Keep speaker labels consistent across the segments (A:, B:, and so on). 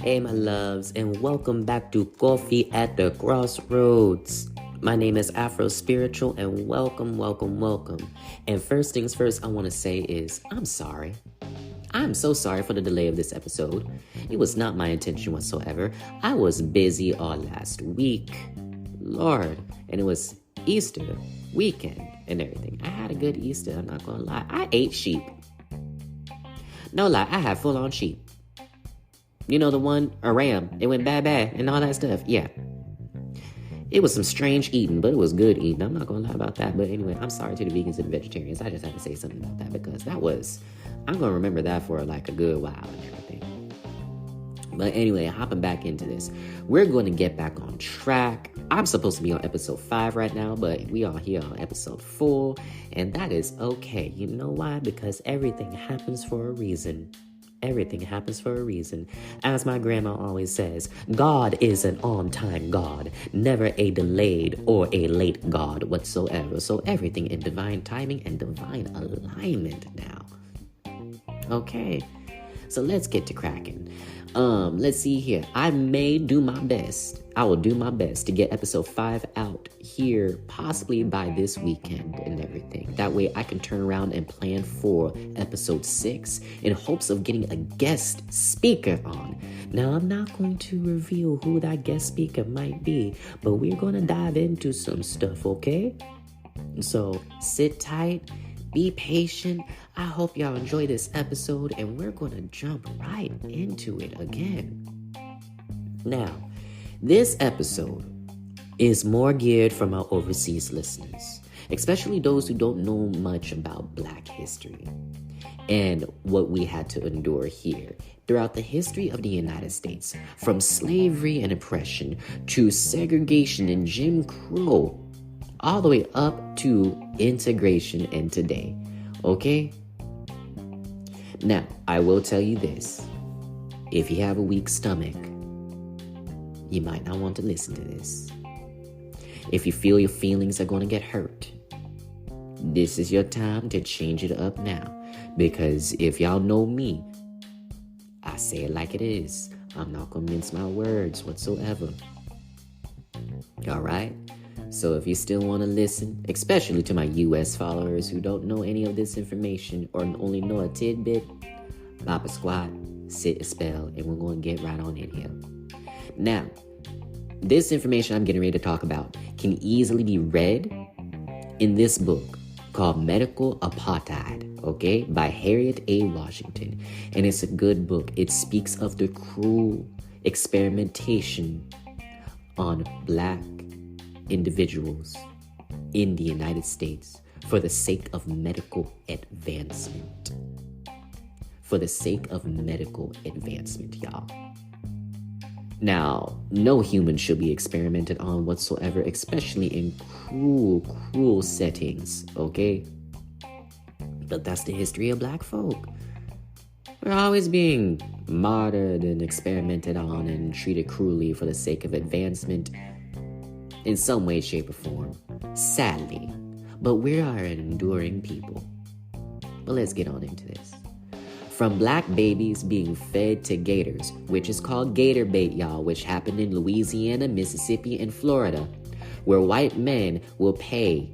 A: Hey, my loves, and welcome back to Coffee at the Crossroads. My name is Afro Spiritual, and welcome. And first things first, I want to say is I'm sorry. I'm so sorry for the delay of this episode. It was not my intention whatsoever. I was busy all last week. Lord, and it was Easter weekend and everything. I had a good Easter, I'm not gonna lie. I ate sheep. No lie, I had full-on sheep. You know the one, a ram, it went bad and all that stuff. Yeah. It was some strange eating, but it was good eating. I'm not going to lie about that. But anyway, I'm sorry to the vegans and the vegetarians. I just had to say something about that because I'm going to remember that for like a good while and everything. But anyway, hopping back into this. We're going to get back on track. I'm supposed to be on episode 5 right now, but we are here on episode 4. And that is okay. You know why? Because everything happens for a reason. Everything happens for a reason. As my grandma always says, God is an on-time God, never a delayed or a late God whatsoever. So everything in divine timing and divine alignment now. Okay, so let's get to cracking. Let's see here. I will do my best to get episode 5 out here, possibly by this weekend and everything. That way I can turn around and plan for episode 6 in hopes of getting a guest speaker on. Now, I'm not going to reveal who that guest speaker might be, but we're going to dive into some stuff, okay? So sit tight. Be patient. I hope y'all enjoy this episode, and we're going to jump right into it again. Now, this episode is more geared for my overseas listeners, especially those who don't know much about Black history and what we had to endure here throughout the history of the United States, from slavery and oppression to segregation and Jim Crow, all the way up to integration and today, okay? Now, I will tell you this. If you have a weak stomach, you might not want to listen to this. If you feel your feelings are going to get hurt, this is your time to change it up now. Because if y'all know me, I say it like it is. I'm not going to mince my words whatsoever. All right? So if you still want to listen, especially to my U.S. followers who don't know any of this information or only know a tidbit, pop a squat, sit a spell, and we're going to get right on in here. Now, this information I'm getting ready to talk about can easily be read in this book called Medical Apartheid, okay, by Harriet A. Washington. And it's a good book. It speaks of the cruel experimentation on Black individuals in the United States for the sake of medical advancement. For the sake of medical advancement, y'all. Now, no human should be experimented on whatsoever, especially in cruel settings, okay? But that's the history of Black folk. We're always being martyred and experimented on and treated cruelly for the sake of advancement in some way, shape, or form. Sadly. But we are an enduring people. But let's get on into this. From Black babies being fed to gators, which is called gator bait, y'all, which happened in Louisiana, Mississippi, and Florida, where white men will pay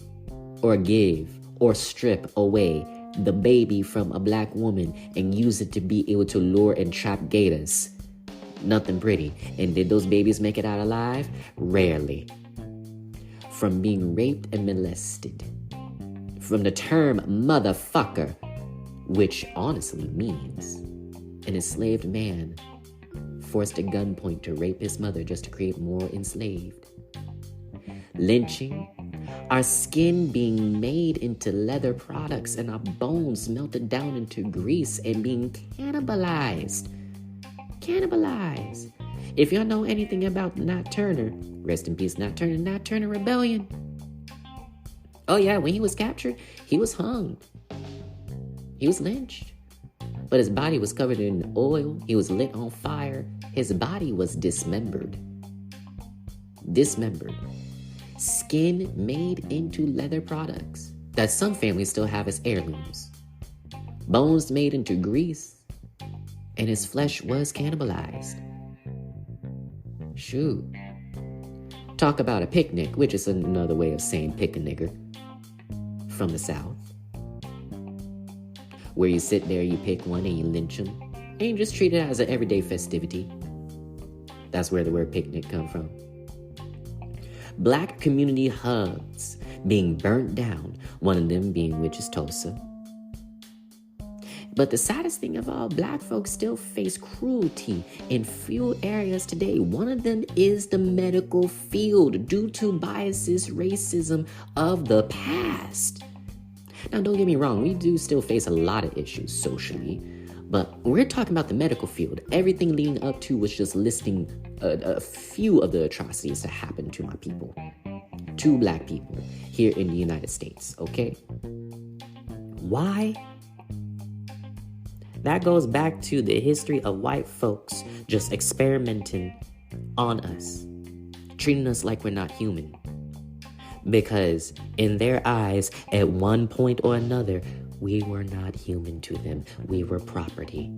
A: or give or strip away the baby from a Black woman and use it to be able to lure and trap gators. Nothing pretty. And did those babies make it out alive? Rarely. From being raped and molested. From the term motherfucker, which honestly means an enslaved man forced at gunpoint to rape his mother just to create more enslaved. Lynching, our skin being made into leather products and our bones melted down into grease and being cannibalized. If y'all know anything about Nat Turner, rest in peace Nat Turner Rebellion. Oh yeah, when he was captured, he was hung. He was lynched. But his body was covered in oil. He was lit on fire. His body was dismembered. Skin made into leather products that some families still have as heirlooms. Bones made into grease. And his flesh was cannibalized. Shoot. Talk about a picnic, which is another way of saying pick a nigger from the South. Where you sit there, you pick one and you lynch them. And you just treat it as an everyday festivity. That's where the word picnic come from. Black community hubs being burnt down, one of them being which is Tulsa. But the saddest thing of all, black folks still face cruelty in few areas today. One of them is the medical field due to biases, racism of the past. Now, don't get me wrong, we do still face a lot of issues socially, but we're talking about the medical field. Everything leading up to was just listing a few of the atrocities that happened to my people, to black people here in the United States, okay? Why? That goes back to the history of white folks just experimenting on us, treating us like we're not human. Because in their eyes, at one point or another, we were not human to them. We were property.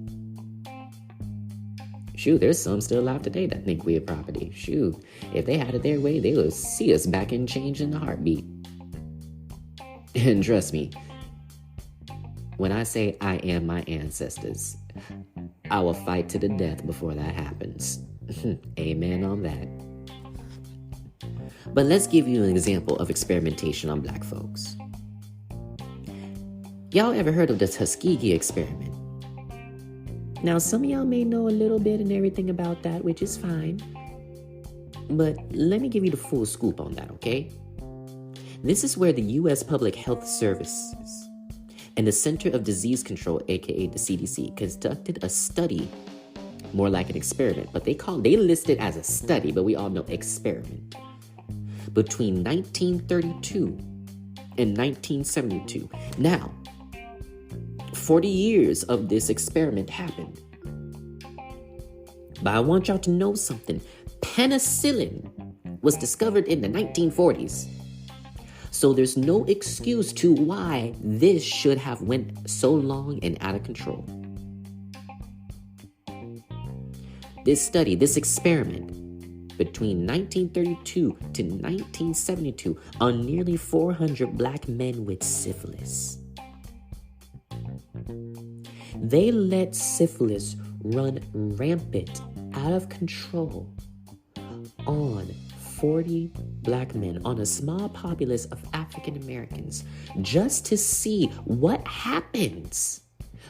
A: Shoot, there's some still alive today that think we're property. Shoot, if they had it their way, they would see us back in change in the heartbeat. And trust me, when I say I am my ancestors, I will fight to the death before that happens. Amen on that. But let's give you an example of experimentation on black folks. Y'all ever heard of the Tuskegee experiment? Now, some of y'all may know a little bit and everything about that, which is fine. But let me give you the full scoop on that, okay? This is where the U.S. Public Health Services and the Center of Disease Control, aka the CDC, conducted a study, more like an experiment, but they list it as a study, but we all know experiment, between 1932 and 1972. Now, 40 years of this experiment happened. But I want y'all to know something. Penicillin was discovered in the 1940s. So there's no excuse to why this should have went so long and out of control. This study, this experiment, between 1932 to 1972 on nearly 400 black men with syphilis. They let syphilis run rampant, out of control, on 40 black men, on a small populace of African Americans, just to see what happens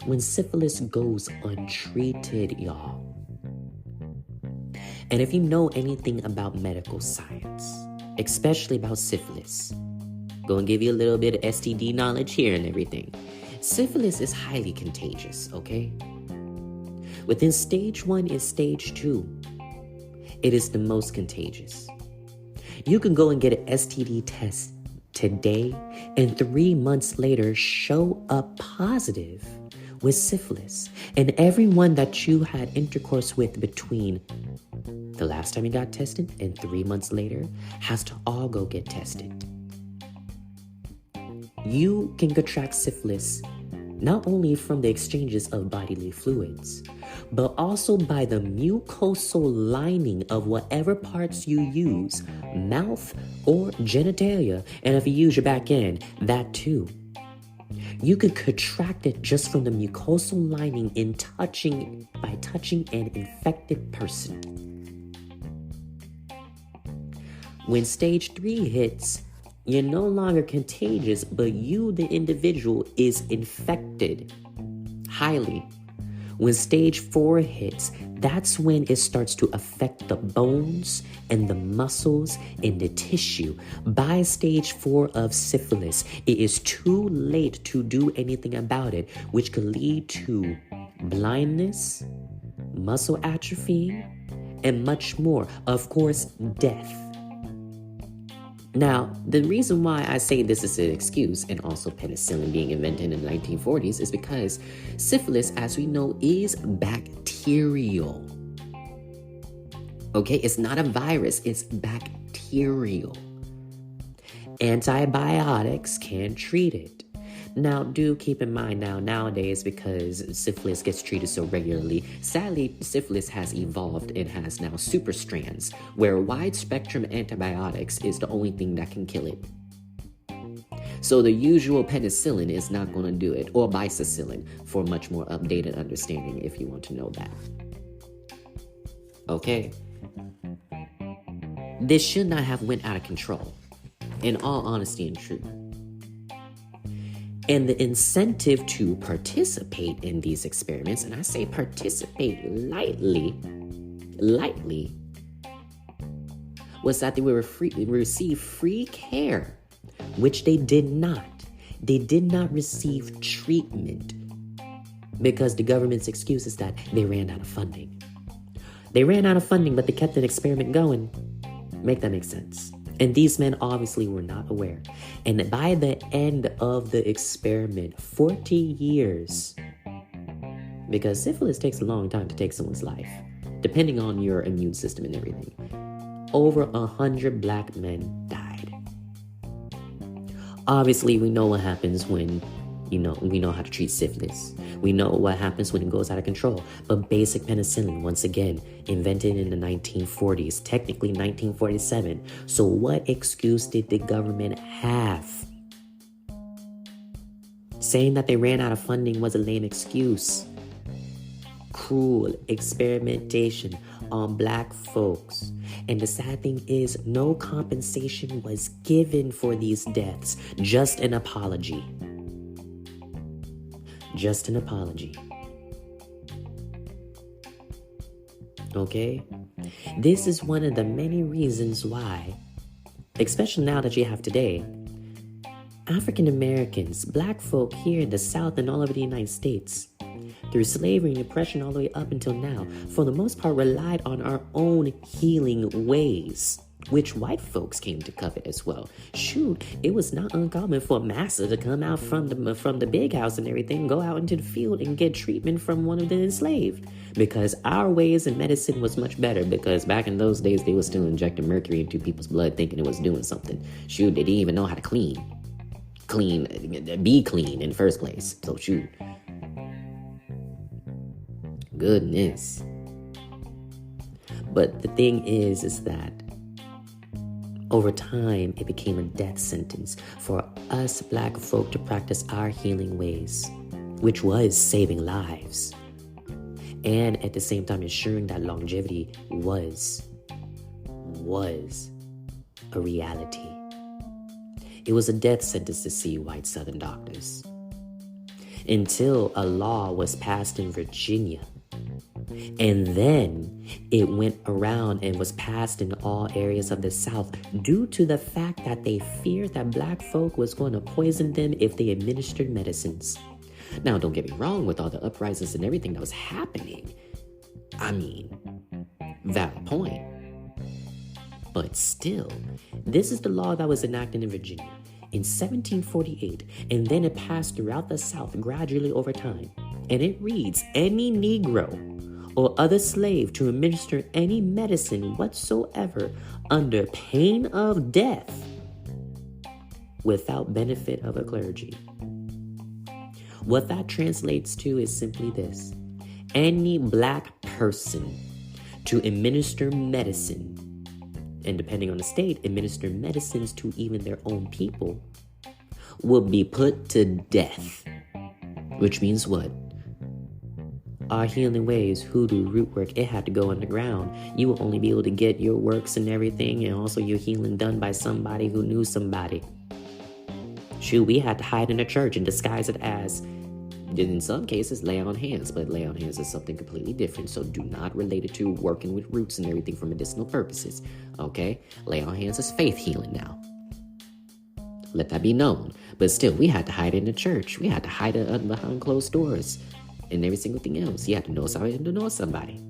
A: when syphilis goes untreated, y'all. And if you know anything about medical science, especially about syphilis, gonna give you a little bit of STD knowledge here and everything. Syphilis is highly contagious, okay? Within stage 1 and stage 2, it is the most contagious. You can go and get an STD test today and 3 months later show up positive with syphilis. And everyone that you had intercourse with between the last time you got tested and 3 months later has to all go get tested. You can contract syphilis not only from the exchanges of bodily fluids, but also by the mucosal lining of whatever parts you use, mouth or genitalia, and if you use your back end, that too. You could contract it just from the mucosal lining by touching an infected person. When stage 3 hits, you're no longer contagious, but you, the individual, is infected highly. When stage 4 hits, that's when it starts to affect the bones and the muscles and the tissue. By stage 4 of syphilis, it is too late to do anything about it, which could lead to blindness, muscle atrophy, and much more. Of course, death. Now, the reason why I say this is an excuse, and also penicillin being invented in the 1940s, is because syphilis, as we know, is bacterial. Okay, it's not a virus, it's bacterial. Antibiotics can treat it. Now, do keep in mind nowadays, because syphilis gets treated so regularly, sadly, syphilis has evolved and has now super strands, where wide spectrum antibiotics is the only thing that can kill it. So the usual penicillin is not going to do it, or bicicillin, for much more updated understanding if you want to know that. Okay? This should not have went out of control, in all honesty and truth. And the incentive to participate in these experiments, and I say participate lightly, was that they would receive free care, which they did not. They did not receive treatment because the government's excuse is that they ran out of funding. They ran out of funding, but they kept an experiment going. Make that make sense? And these men obviously were not aware. And by the end of the experiment, 40 years, because syphilis takes a long time to take someone's life, depending on your immune system and everything, over 100 black men died. Obviously, we know what happens when, we know how to treat syphilis. We know what happens when it goes out of control. But basic penicillin, once again, invented in the 1940s, technically 1947. So what excuse did the government have? Saying that they ran out of funding was a lame excuse. Cruel experimentation on black folks. And the sad thing is, no compensation was given for these deaths. Just an apology. Just an apology. Okay? This is one of the many reasons why, especially now that you have today, African Americans, black folk here in the South and all over the United States, through slavery and oppression all the way up until now, for the most part relied on our own healing ways, which white folks came to covet as well. Shoot, it was not uncommon for massa to come out from the big house and everything, go out into the field and get treatment from one of the enslaved. Because our ways in medicine was much better, because back in those days, they were still injecting mercury into people's blood thinking it was doing something. Shoot, they didn't even know how to be clean in the first place. So shoot. Goodness. But the thing is that over time, it became a death sentence for us black folk to practice our healing ways, which was saving lives. And at the same time, ensuring that longevity was a reality. It was a death sentence to see white Southern doctors. Until a law was passed in Virginia. And then it went around and was passed in all areas of the South due to the fact that they feared that black folk was going to poison them if they administered medicines. Now, don't get me wrong, with all the uprisings and everything that was happening. I mean, valid point. But still, this is the law that was enacted in Virginia in 1748, and then it passed throughout the South gradually over time. And it reads, any Negro or other slave to administer any medicine whatsoever under pain of death without benefit of a clergy. What that translates to is simply this. Any black person to administer medicine, and depending on the state, administer medicines to even their own people, will be put to death. Which means what? Our healing ways, hoodoo, root work, it had to go underground. You will only be able to get your works and everything, and also your healing done by somebody who knew somebody. Shoot, we had to hide in a church and disguise it as, in some cases, lay on hands. But lay on hands is something completely different, so do not relate it to working with roots and everything for medicinal purposes, okay? Lay on hands is faith healing now. Let that be known. But still, we had to hide in the church. We had to hide it behind closed doors. And every single thing else. You have to know somebody to know somebody.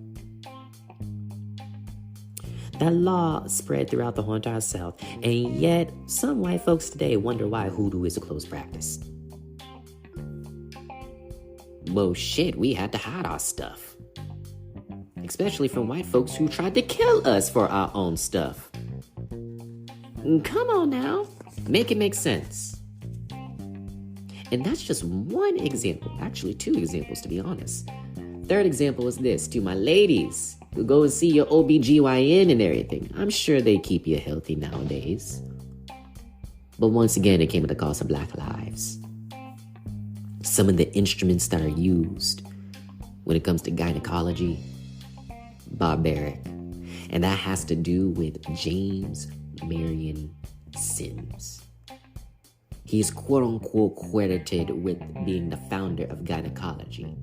A: That law spread throughout the whole entire South. And yet, some white folks today wonder why hoodoo is a closed practice. Well, shit, we had to hide our stuff. Especially from white folks who tried to kill us for our own stuff. Come on now. Make it make sense. And that's just one example. Actually, two examples, to be honest. Third example is this. To my ladies who go and see your OBGYN and everything. I'm sure they keep you healthy nowadays. But once again, it came at the cost of Black lives. Some of the instruments that are used when it comes to gynecology, barbaric. And that has to do with James Marion Sims. He's quote-unquote credited with being the founder of gynecology.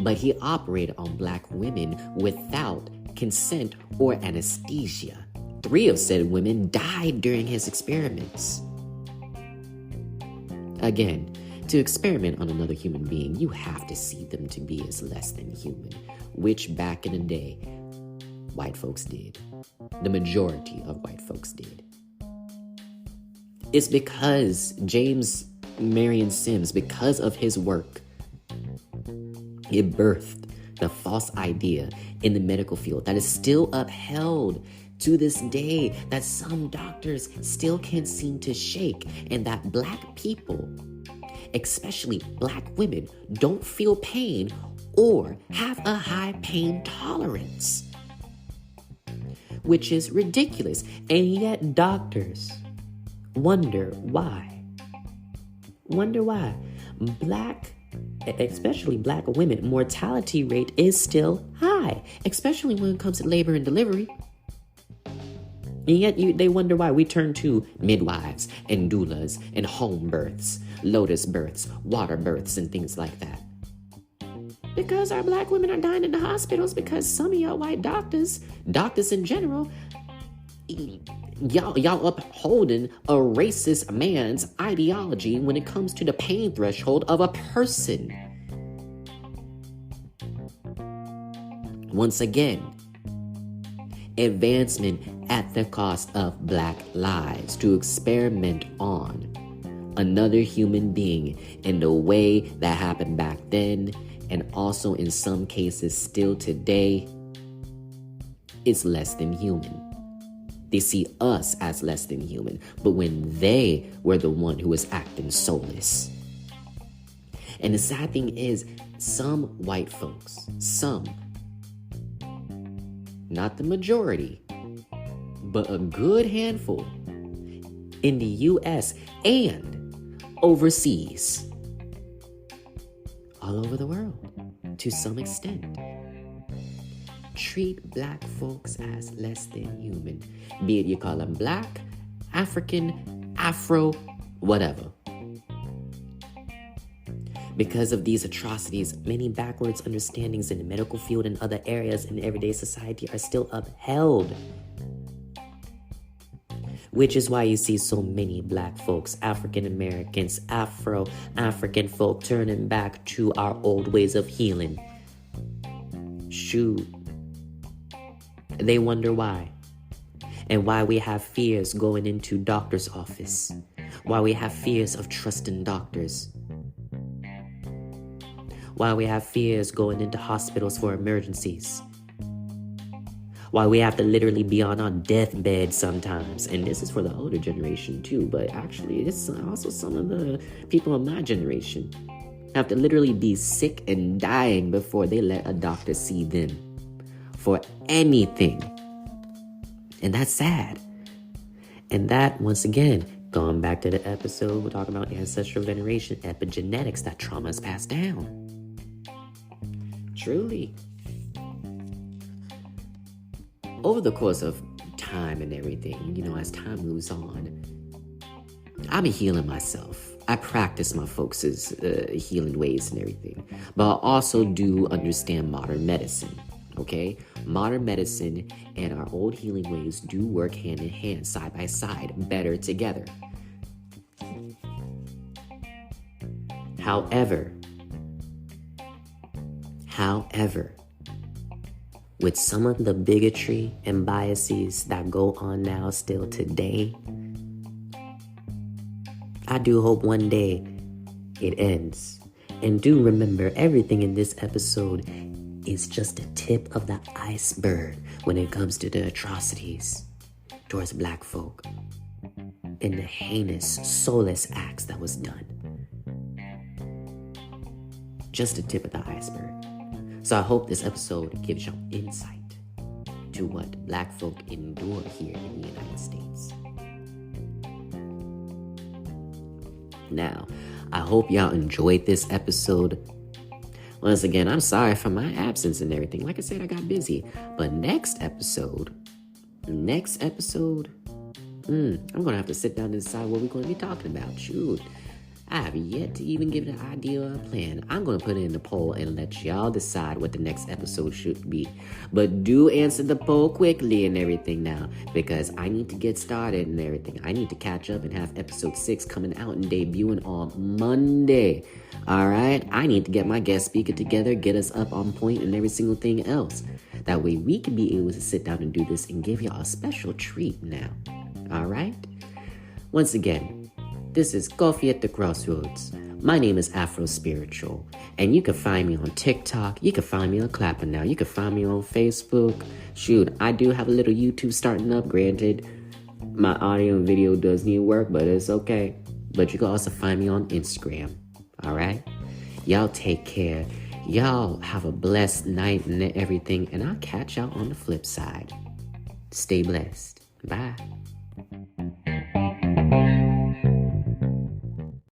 A: But he operated on Black women without consent or anesthesia. 3 of said women died during his experiments. Again, to experiment on another human being, you have to see them to be as less than human, which back in the day, white folks did. The majority of white folks did. It's because James Marion Sims, because of his work, it birthed the false idea in the medical field that is still upheld to this day, that some doctors still can't seem to shake, and that Black people, especially Black women, don't feel pain or have a high pain tolerance, which is ridiculous. And yet doctors wonder why. Especially Black women, mortality rate is still high, especially when it comes to labor and delivery. And yet they wonder why we turn to midwives and doulas and home births, lotus births, water births, and things like that. Because our Black women are dying in the hospitals because some of y'all white doctors in general, y'all upholding a racist man's ideology when it comes to the pain threshold of a person. Once again, advancement at the cost of Black lives, to experiment on another human being in the way that happened back then, and also in some cases still today, is less than human. They see us as less than human, but when they were the one who was acting soulless. And the sad thing is, some white folks, not the majority, but a good handful in the U.S. and overseas, all over the world, to some extent, treat Black folks as less than human. Be it you call them Black, African, Afro, whatever. Because of these atrocities, many backwards understandings in the medical field and other areas in everyday society are still upheld. Which is why you see so many Black folks, African Americans, Afro-African folk turning back to our old ways of healing. Shoot. They wonder why. And why we have fears going into doctor's office. Why we have fears of trusting doctors. Why we have fears going into hospitals for emergencies. Why we have to literally be on our deathbed sometimes. And this is for the older generation too, but actually it's also some of the people of my generation have to literally be sick and dying before they let a doctor see them for anything. And that's sad. And that, once again, going back to the episode, we're talking about ancestral veneration, epigenetics, that trauma is passed down. Truly. Over the course of time and everything, as time moves on, I'm healing myself. I practice my folks' healing ways and everything. But I also do understand modern medicine, okay? Modern medicine and our old healing ways do work hand in hand, side by side, better together. However, with some of the bigotry and biases that go on now still today, I do hope one day it ends. And do remember, everything in this episode is just a tip of the iceberg when it comes to the atrocities towards Black folk and the heinous, soulless acts that was done. just the tip of the iceberg. So I hope this episode gives y'all insight to what Black folk endure here in the United States. Now, I hope y'all enjoyed this episode. Once again, I'm sorry for my absence and everything. Like I said, I got busy. But next episode, I'm going to have to sit down and decide what we're going to be talking about. Shoot, I have yet to even give an idea or a plan. I'm going to put it in the poll and let y'all decide what the next episode should be. But do answer the poll quickly and everything now, because I need to get started and everything. I need to catch up and have episode 6 coming out and debuting on Monday. All right? I need to get my guest speaker together, get us up on point and every single thing else. That way we can be able to sit down and do this and give y'all a special treat now. All right? Once again, this is Coffee at the Crossroads. My name is Afro Spiritual, and you can find me on TikTok. You can find me on Clapper Now. You can find me on Facebook. Shoot, I do have a little YouTube starting up. Granted, my audio and video does need work, but it's okay. But you can also find me on Instagram. All right? Y'all take care. Y'all have a blessed night and everything, and I'll catch y'all on the flip side. Stay blessed. Bye.